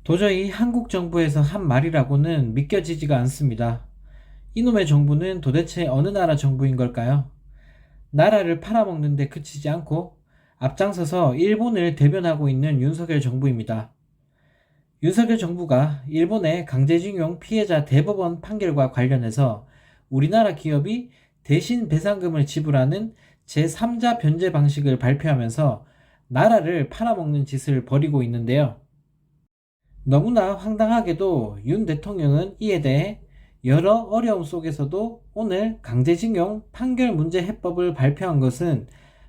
도저히 한국 정부에서 한 말이라고는 믿겨지지가 않습니다. 이놈의 정부는 도대체 어느 나라 정부인 걸까요? 나라를 팔아먹는데 그치지 않고 앞장서서 일본을 대변하고 있는 윤석열 정부입니다. 윤석열 정부가 일본의 강제징용 피해자 대법원 판결과 관련해서 우리나라 기업이 대신 배상금을 지불하는 제3자 변제 방식을 발표하면서 나라를 팔아먹는 짓을 벌이고 있는데요. 너무나 황당하게도 윤 대통령은 이에 대해 여러 어려움 속에서도 오늘 강제징용 판결 문제 해법을 발표한 것은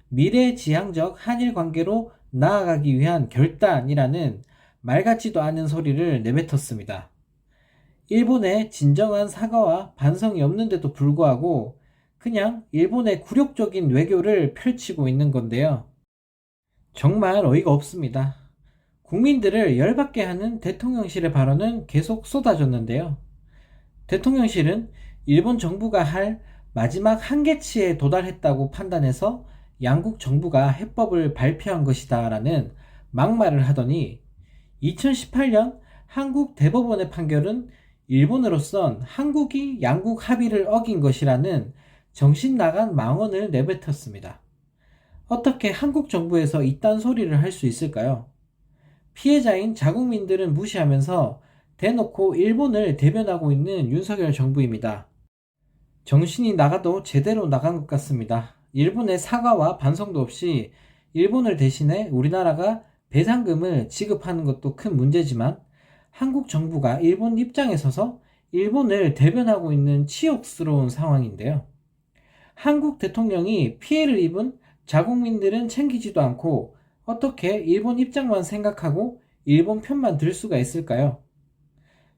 미래지향적 한일 관계로 나아가기 위한 결단이라는 말 같지도 않은 소리를 내뱉었습니다. 일본의 진정한 사과와 반성이 없는데도 불구하고 그냥 일본의 굴욕적인 외교를 펼치고 있는 건데요. 정말 어이가 없습니다. 국민들을 열받게 하는 대통령실의 발언은 계속 쏟아졌는데요. 대통령실은 일본 정부가 할 마지막 한계치에 도달했다고 판단해서 양국 정부가 해법을 발표한 것이다 라는 막말을 하더니 2018년 한국 대법원의 판결은 일본으로선 한국이 양국 합의를 어긴 것이라는 정신 나간 망언을 내뱉었습니다. 어떻게 한국 정부에서 이딴 소리를 할 수 있을까요? 피해자인 자국민들은 무시하면서 대놓고 일본을 대변하고 있는 윤석열 정부입니다. 정신이 나가도 제대로 나간 것 같습니다. 일본의 사과와 반성도 없이 일본을 대신해 우리나라가 배상금을 지급하는 것도 큰 문제지만 한국 정부가 일본 입장에 서서 일본을 대변하고 있는 치욕스러운 상황인데요. 한국 대통령이 피해를 입은 자국민들은 챙기지도 않고 어떻게 일본 입장만 생각하고 일본 편만 들 수가 있을까요?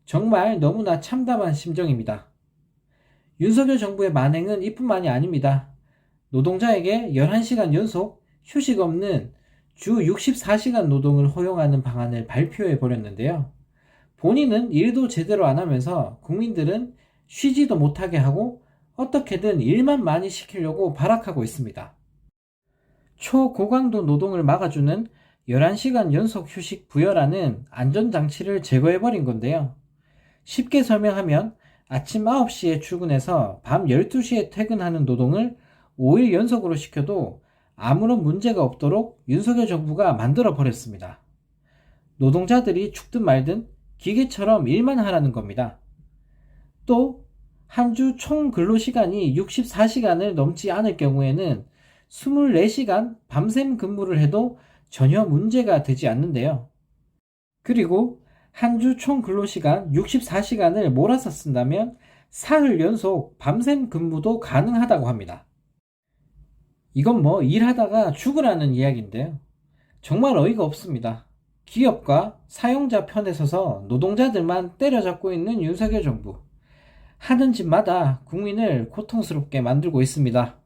정말 너무나 참담한 심정입니다. 윤석열 정부의 만행은 이뿐만이 아닙니다. 노동자에게 11시간 연속 휴식 없는 주 64시간 노동을 허용하는 방안을 발표해 버렸는데요. 본인은 일도 제대로 안 하면서 국민들은 쉬지도 못하게 하고 어떻게든 일만 많이 시키려고 발악하고 있습니다. 초고강도 노동을 막아주는 11시간 연속 휴식 부여라는 안전장치를 제거해버린 건데요. 쉽게 설명하면 아침 9시에 출근해서 밤 12시에 퇴근하는 노동을 5일 연속으로 시켜도 아무런 문제가 없도록 윤석열 정부가 만들어 버렸습니다. 노동자들이 죽든 말든 기계처럼 일만 하라는 겁니다. 또 한 주 총 근로시간이 64시간을 넘지 않을 경우에는 24시간 밤샘 근무를 해도 전혀 문제가 되지 않는데요. 그리고 한 주 총 근로시간 64시간을 몰아서 쓴다면 사흘 연속 밤샘 근무도 가능하다고 합니다. 이건 뭐 일하다가 죽으라는 이야기인데요. 정말 어이가 없습니다. 기업과 사용자 편에 서서 노동자들만 때려잡고 있는 윤석열 정부. 하는 짓마다 국민을 고통스럽게 만들고 있습니다.